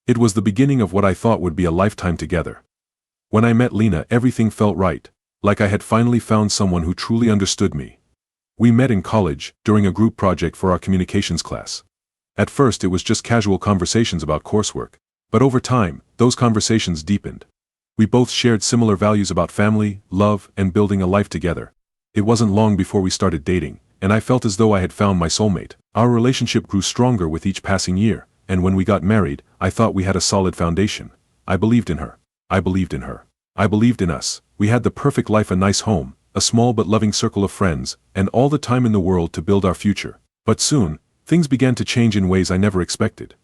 It was the beginning of what I thought would be a lifetime together. When I met Lena, everything felt right, like I had finally found someone who truly understood me. We met in college, during a group project for our communications class. At first it was just casual conversations about coursework, but over time, those conversations deepened. We both shared similar values about family, love, and building a life together. It wasn't long before we started dating, and I felt as though I had found my soulmate. Our relationship grew stronger with each passing year, and when we got married, I thought we had a solid foundation. I believed in her. I believed in her. I believed in us. We had the perfect life, a nice home, a small but loving circle of friends, and all the time in the world to build our future. But soon, things began to change in ways I never expected.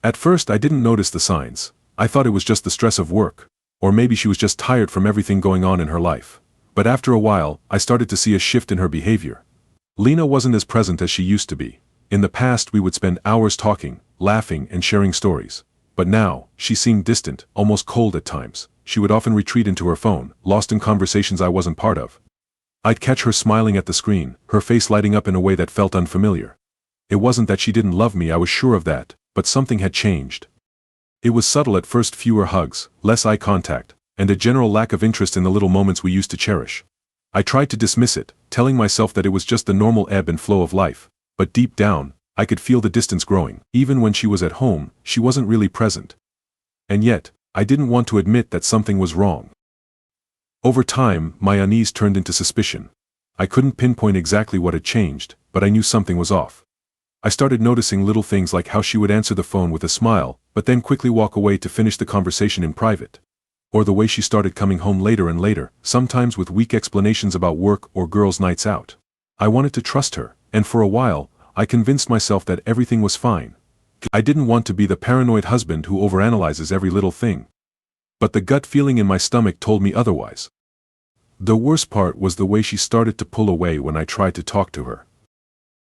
At first I didn't notice the signs. I thought it was just the stress of work, or maybe she was just tired from everything going on in her life. But after a while, I started to see a shift in her behavior. Lena wasn't as present as she used to be. In the past we would spend hours talking, laughing, and sharing stories. But now, she seemed distant, almost cold at times. She would often retreat into her phone, lost in conversations I wasn't part of. I'd catch her smiling at the screen, her face lighting up in a way that felt unfamiliar. It wasn't that she didn't love me, I was sure of that, but something had changed. It was subtle at first: fewer hugs, less eye contact, and a general lack of interest in the little moments we used to cherish. I tried to dismiss it, telling myself that it was just the normal ebb and flow of life, but deep down, I could feel the distance growing. Even when she was at home, she wasn't really present. And yet, I didn't want to admit that something was wrong. Over time, my unease turned into suspicion. I couldn't pinpoint exactly what had changed, but I knew something was off. I started noticing little things like how she would answer the phone with a smile, but then quickly walk away to finish the conversation in private. Or the way she started coming home later and later, sometimes with weak explanations about work or girls' nights out. I wanted to trust her, and for a while, I convinced myself that everything was fine. I didn't want to be the paranoid husband who overanalyzes every little thing. But the gut feeling in my stomach told me otherwise. The worst part was the way she started to pull away when I tried to talk to her.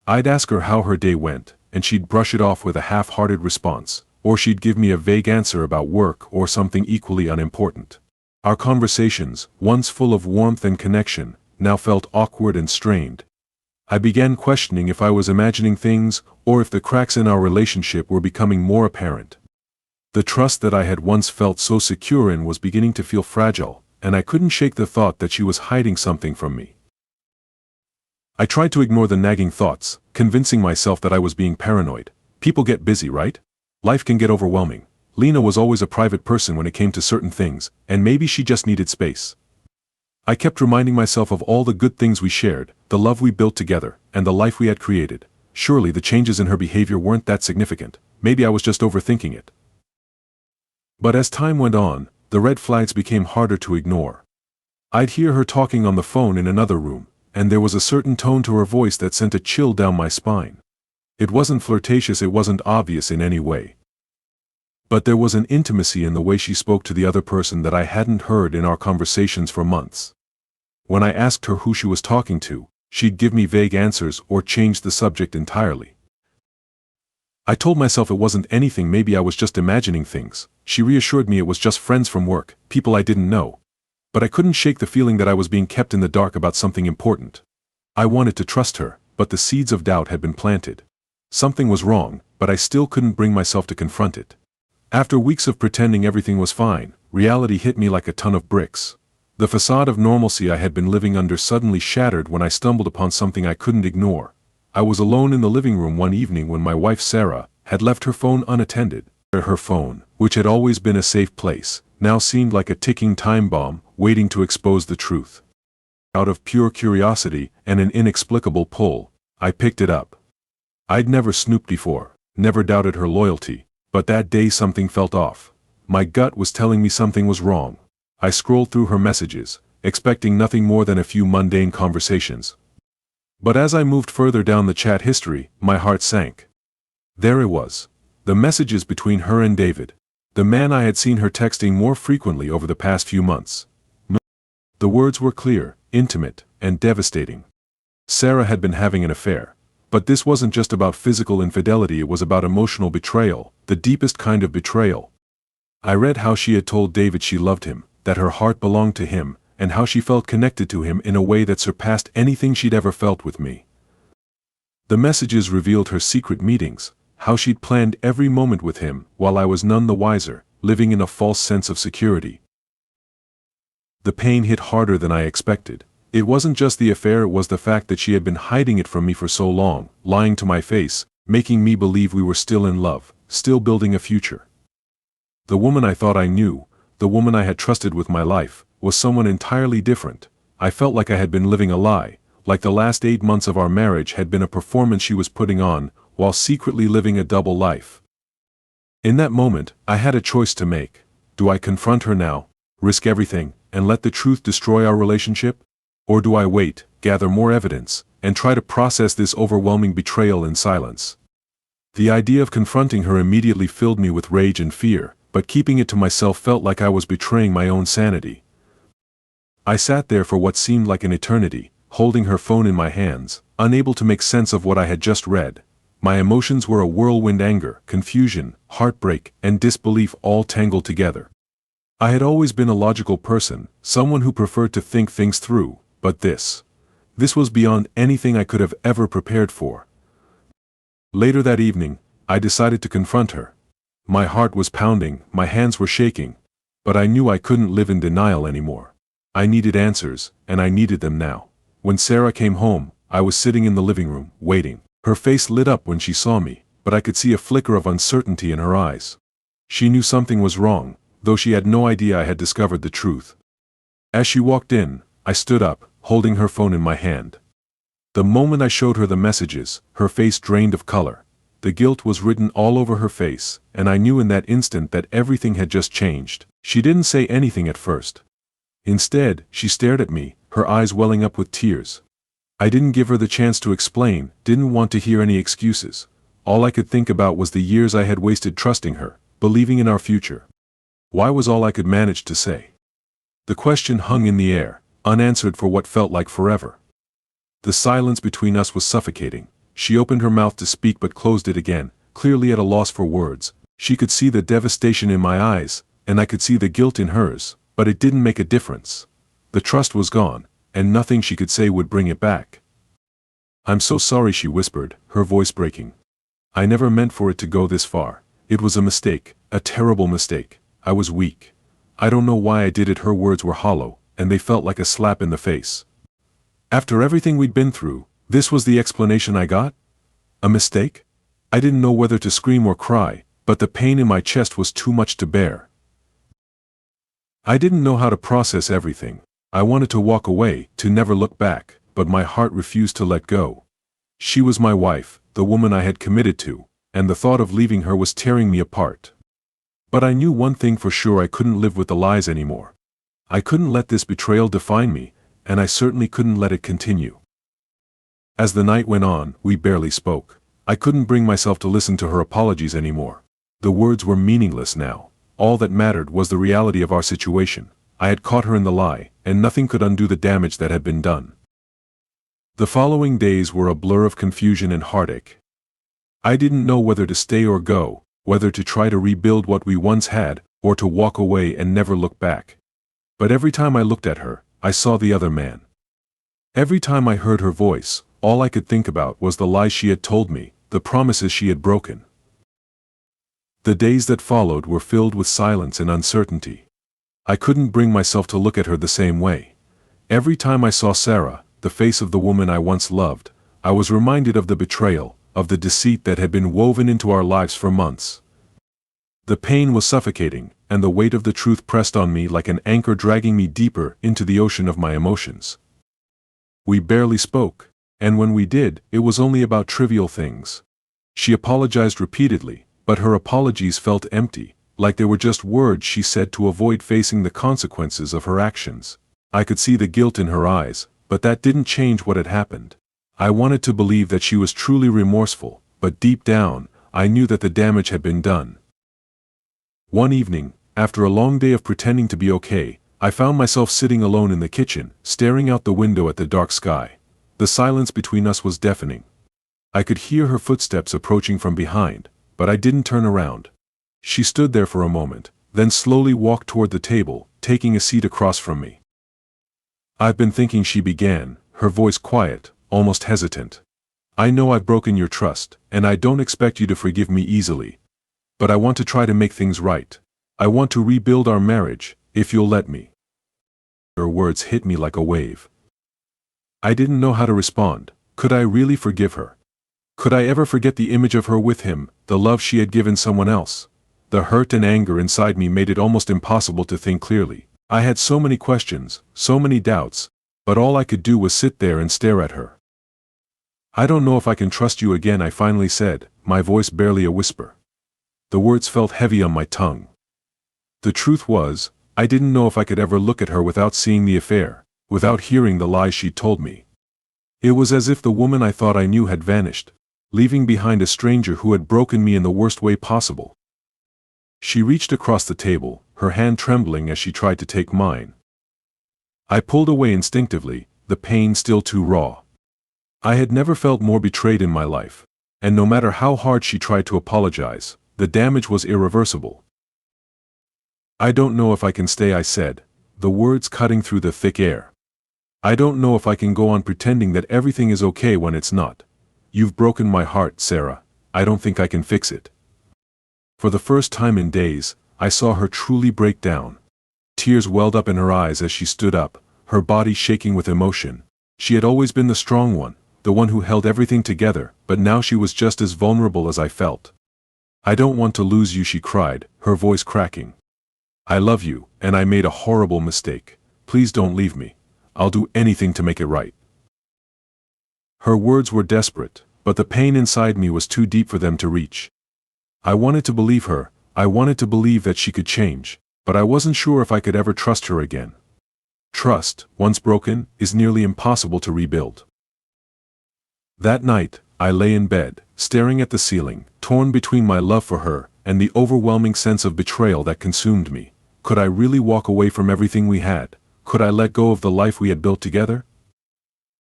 I'd ask her how her day went, and she'd brush it off with a half-hearted response, or she'd give me a vague answer about work or something equally unimportant. Our conversations, once full of warmth and connection, now felt awkward and strained. I began questioning if I was imagining things, or if the cracks in our relationship were becoming more apparent. The trust that I had once felt so secure in was beginning to feel fragile, and I couldn't shake the thought that she was hiding something from me. I tried to ignore the nagging thoughts, convincing myself that I was being paranoid. People get busy, right? Life can get overwhelming. Lena was always a private person when it came to certain things, and maybe she just needed space. I kept reminding myself of all the good things we shared, the love we built together, and the life we had created. Surely the changes in her behavior weren't that significant. Maybe I was just overthinking it. But as time went on, the red flags became harder to ignore. I'd hear her talking on the phone in another room, and there was a certain tone to her voice that sent a chill down my spine. It wasn't flirtatious, it wasn't obvious in any way. But there was an intimacy in the way she spoke to the other person that I hadn't heard in our conversations for months. When I asked her who she was talking to, she'd give me vague answers or change the subject entirely. I told myself it wasn't anything, maybe I was just imagining things. She reassured me it was just friends from work, people I didn't know. But I couldn't shake the feeling that I was being kept in the dark about something important. I wanted to trust her, but the seeds of doubt had been planted. Something was wrong, but I still couldn't bring myself to confront it. After weeks of pretending everything was fine, reality hit me like a ton of bricks. The facade of normalcy I had been living under suddenly shattered when I stumbled upon something I couldn't ignore. I was alone in the living room one evening when my wife Sarah had left her phone unattended. Her phone, which had always been a safe place, now seemed like a ticking time bomb, waiting to expose the truth. Out of pure curiosity and an inexplicable pull, I picked it up. I'd never snooped before, never doubted her loyalty, but that day something felt off. My gut was telling me something was wrong. I scrolled through her messages, expecting nothing more than a few mundane conversations. But as I moved further down the chat history, my heart sank. There it was. The messages between her and David, the man I had seen her texting more frequently over the past few months. The words were clear, intimate, and devastating. Sarah had been having an affair. But this wasn't just about physical infidelity, it was about emotional betrayal, the deepest kind of betrayal. I read how she had told David she loved him, that her heart belonged to him, and how she felt connected to him in a way that surpassed anything she'd ever felt with me. The messages revealed her secret meetings, how she'd planned every moment with him, while I was none the wiser, living in a false sense of security. The pain hit harder than I expected. It wasn't just the affair, it was the fact that she had been hiding it from me for so long, lying to my face, making me believe we were still in love, still building a future. The woman I thought I knew, the woman I had trusted with my life, was someone entirely different. I felt like I had been living a lie, like the last 8 months of our marriage had been a performance she was putting on, while secretly living a double life. In that moment, I had a choice to make. Do I confront her now, risk everything, and let the truth destroy our relationship? Or do I wait, gather more evidence, and try to process this overwhelming betrayal in silence? The idea of confronting her immediately filled me with rage and fear, but keeping it to myself felt like I was betraying my own sanity. I sat there for what seemed like an eternity, holding her phone in my hands, unable to make sense of what I had just read. My emotions were a whirlwind: anger, confusion, heartbreak, and disbelief all tangled together. I had always been a logical person, someone who preferred to think things through, but this was beyond anything I could have ever prepared for. Later that evening, I decided to confront her. My heart was pounding, my hands were shaking, but I knew I couldn't live in denial anymore. I needed answers, and I needed them now. When Sarah came home, I was sitting in the living room, waiting. Her face lit up when she saw me, but I could see a flicker of uncertainty in her eyes. She knew something was wrong, though she had no idea I had discovered the truth. As she walked in, I stood up, holding her phone in my hand. The moment I showed her the messages, her face drained of color. The guilt was written all over her face, and I knew in that instant that everything had just changed. She didn't say anything at first. Instead, she stared at me, her eyes welling up with tears. I didn't give her the chance to explain, didn't want to hear any excuses. All I could think about was the years I had wasted trusting her, believing in our future. Why was all I could manage to say? The question hung in the air, unanswered for what felt like forever. The silence between us was suffocating. She opened her mouth to speak but closed it again, clearly at a loss for words. She could see the devastation in my eyes, and I could see the guilt in hers, but it didn't make a difference. The trust was gone, and nothing she could say would bring it back. "I'm so sorry," she whispered, her voice breaking. "I never meant for it to go this far. It was a mistake, a terrible mistake. I was weak. I don't know why I did it." Her words were hollow, and they felt like a slap in the face. After everything we'd been through, this was the explanation I got? A mistake? I didn't know whether to scream or cry, but the pain in my chest was too much to bear. I didn't know how to process everything. I wanted to walk away, to never look back, but my heart refused to let go. She was my wife, the woman I had committed to, and the thought of leaving her was tearing me apart. But I knew one thing for sure: I couldn't live with the lies anymore. I couldn't let this betrayal define me, and I certainly couldn't let it continue. As the night went on, we barely spoke. I couldn't bring myself to listen to her apologies anymore. The words were meaningless now. All that mattered was the reality of our situation. I had caught her in the lie, and nothing could undo the damage that had been done. The following days were a blur of confusion and heartache. I didn't know whether to stay or go, whether to try to rebuild what we once had, or to walk away and never look back. But every time I looked at her, I saw the other man. Every time I heard her voice, all I could think about was the lies she had told me, the promises she had broken. The days that followed were filled with silence and uncertainty. I couldn't bring myself to look at her the same way. Every time I saw Sarah, the face of the woman I once loved, I was reminded of the betrayal, of the deceit that had been woven into our lives for months. The pain was suffocating, and the weight of the truth pressed on me like an anchor, dragging me deeper into the ocean of my emotions. We barely spoke, and when we did, it was only about trivial things. She apologized repeatedly, but her apologies felt empty, like they were just words she said to avoid facing the consequences of her actions. I could see the guilt in her eyes, but that didn't change what had happened. I wanted to believe that she was truly remorseful, but deep down, I knew that the damage had been done. One evening, after a long day of pretending to be okay, I found myself sitting alone in the kitchen, staring out the window at the dark sky. The silence between us was deafening. I could hear her footsteps approaching from behind, but I didn't turn around. She stood there for a moment, then slowly walked toward the table, taking a seat across from me. "I've been thinking," she began, her voice quiet, almost hesitant. I know I've broken your trust, and I don't expect you to forgive me easily. But I want to try to make things right. I want to rebuild our marriage, if you'll let me." Her words hit me like a wave. I didn't know how to respond. Could I really forgive her? Could I ever forget the image of her with him, the love she had given someone else? The hurt and anger inside me made it almost impossible to think clearly. I had so many questions, so many doubts, but all I could do was sit there and stare at her. "I don't know if I can trust you again," I finally said, my voice barely a whisper. The words felt heavy on my tongue. The truth was, I didn't know if I could ever look at her without seeing the affair, without hearing the lies she'd told me. It was as if the woman I thought I knew had vanished, leaving behind a stranger who had broken me in the worst way possible. She reached across the table, her hand trembling as she tried to take mine. I pulled away instinctively, the pain still too raw. I had never felt more betrayed in my life, and no matter how hard she tried to apologize, the damage was irreversible. "I don't know if I can stay," I said, the words cutting through the thick air. "I don't know if I can go on pretending that everything is okay when it's not. You've broken my heart, Sarah. I don't think I can fix it." For the first time in days, I saw her truly break down. Tears welled up in her eyes as she stood up, her body shaking with emotion. She had always been the strong one, the one who held everything together, but now she was just as vulnerable as I felt. "I don't want to lose you," she cried, her voice cracking. "I love you, and I made a horrible mistake. Please don't leave me. I'll do anything to make it right." Her words were desperate, but the pain inside me was too deep for them to reach. I wanted to believe her, I wanted to believe that she could change, but I wasn't sure if I could ever trust her again. Trust, once broken, is nearly impossible to rebuild. That night, I lay in bed, staring at the ceiling, torn between my love for her and the overwhelming sense of betrayal that consumed me. Could I really walk away from everything we had? Could I let go of the life we had built together?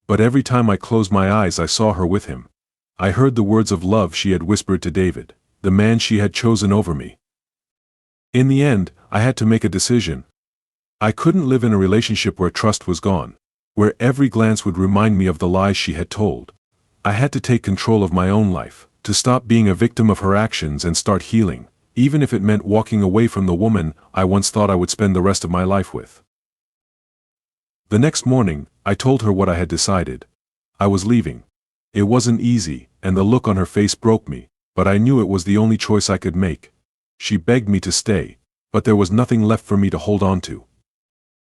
But every time I closed my eyes I saw her with him. I heard the words of love she had whispered to David, the man she had chosen over me. In the end, I had to make a decision. I couldn't live in a relationship where trust was gone, where every glance would remind me of the lies she had told. I had to take control of my own life, to stop being a victim of her actions and start healing, even if it meant walking away from the woman I once thought I would spend the rest of my life with. The next morning, I told her what I had decided. I was leaving. It wasn't easy, and the look on her face broke me, but I knew it was the only choice I could make. She begged me to stay, but there was nothing left for me to hold on to.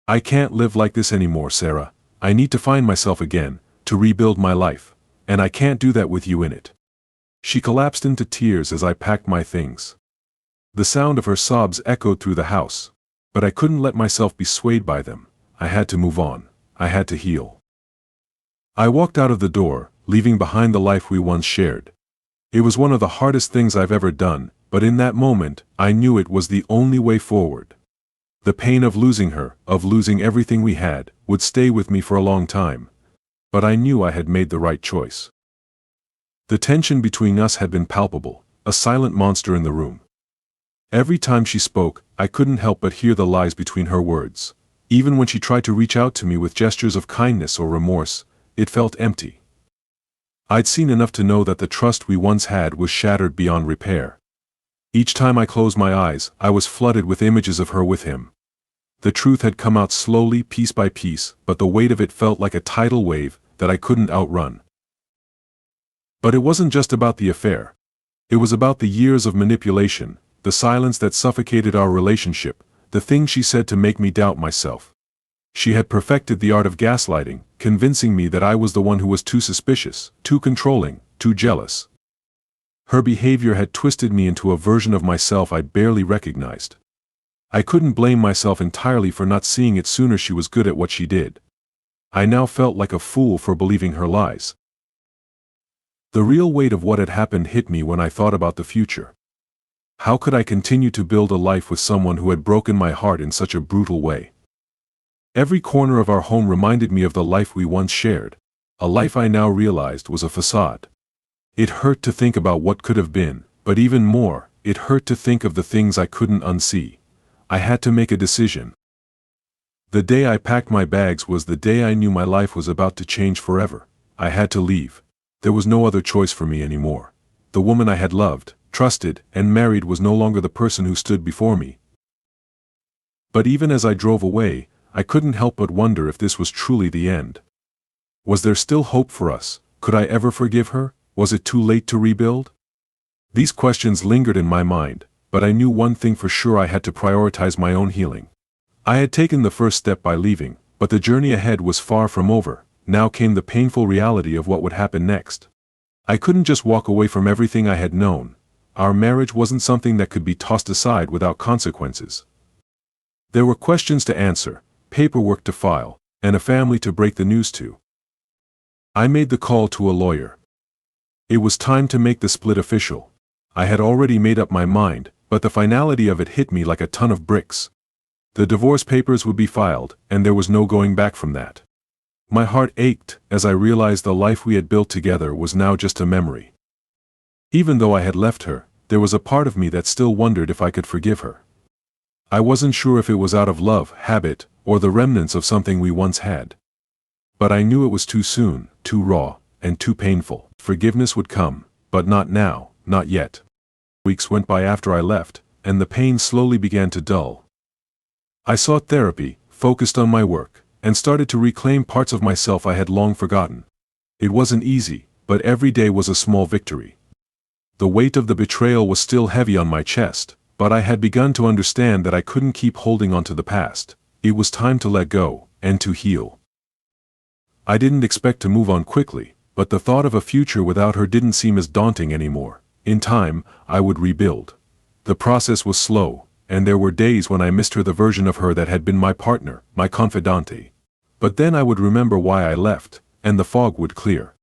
"I can't live like this anymore, Sarah. I need to find myself again, to rebuild my life, and I can't do that with you in it." She collapsed into tears as I packed my things. The sound of her sobs echoed through the house, but I couldn't let myself be swayed by them. I had to move on. I had to heal. I walked out of the door, leaving behind the life we once shared. It was one of the hardest things I've ever done, but in that moment, I knew it was the only way forward. The pain of losing her, of losing everything we had, would stay with me for a long time. But I knew I had made the right choice. The tension between us had been palpable, a silent monster in the room. Every time she spoke, I couldn't help but hear the lies between her words. Even when she tried to reach out to me with gestures of kindness or remorse, it felt empty. I'd seen enough to know that the trust we once had was shattered beyond repair. Each time I closed my eyes, I was flooded with images of her with him. The truth had come out slowly, piece by piece, but the weight of it felt like a tidal wave that I couldn't outrun. But it wasn't just about the affair. It was about the years of manipulation, the silence that suffocated our relationship, the things she said to make me doubt myself. She had perfected the art of gaslighting, convincing me that I was the one who was too suspicious, too controlling, too jealous. Her behavior had twisted me into a version of myself I barely recognized. I couldn't blame myself entirely for not seeing it sooner. She was good at what she did. I now felt like a fool for believing her lies. The real weight of what had happened hit me when I thought about the future. How could I continue to build a life with someone who had broken my heart in such a brutal way? Every corner of our home reminded me of the life we once shared, a life I now realized was a facade. It hurt to think about what could have been, but even more, it hurt to think of the things I couldn't unsee. I had to make a decision. The day I packed my bags was the day I knew my life was about to change forever. I had to leave. There was no other choice for me anymore. The woman I had loved, trusted, and married was no longer the person who stood before me. But even as I drove away, I couldn't help but wonder if this was truly the end. Was there still hope for us? Could I ever forgive her? Was it too late to rebuild? These questions lingered in my mind, but I knew one thing for sure: I had to prioritize my own healing. I had taken the first step by leaving, but the journey ahead was far from over. Now came the painful reality of what would happen next. I couldn't just walk away from everything I had known. Our marriage wasn't something that could be tossed aside without consequences. There were questions to answer, paperwork to file, and a family to break the news to. I made the call to a lawyer. It was time to make the split official. I had already made up my mind, but the finality of it hit me like a ton of bricks. The divorce papers would be filed, and there was no going back from that. My heart ached as I realized the life we had built together was now just a memory. Even though I had left her, there was a part of me that still wondered if I could forgive her. I wasn't sure if it was out of love, habit, or the remnants of something we once had. But I knew it was too soon, too raw, and too painful. Forgiveness would come, but not now, not yet. Weeks went by after I left, and the pain slowly began to dull. I sought therapy, focused on my work, and started to reclaim parts of myself I had long forgotten. It wasn't easy, but every day was a small victory. The weight of the betrayal was still heavy on my chest, but I had begun to understand that I couldn't keep holding on to the past. It was time to let go, and to heal. I didn't expect to move on quickly, but the thought of a future without her didn't seem as daunting anymore. In time, I would rebuild. The process was slow, and there were days when I missed her, the version of her that had been my partner, my confidante. But then I would remember why I left, and the fog would clear.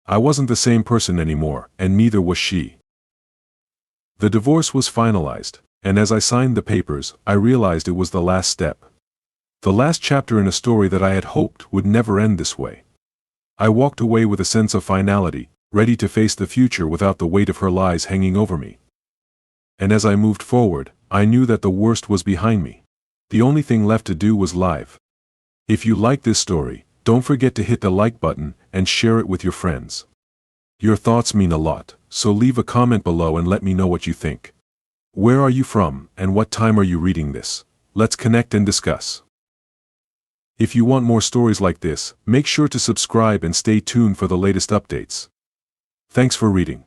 I wasn't the same person anymore, and neither was she. The divorce was finalized, and as I signed the papers, I realized it was the last step. The last chapter in a story that I had hoped would never end this way. I walked away with a sense of finality, ready to face the future without the weight of her lies hanging over me. And as I moved forward, I knew that the worst was behind me. The only thing left to do was live. If you like this story, don't forget to hit the like button and share it with your friends. Your thoughts mean a lot, so leave a comment below and let me know what you think. Where are you from, and what time are you reading this? Let's connect and discuss. If you want more stories like this, make sure to subscribe and stay tuned for the latest updates. Thanks for reading.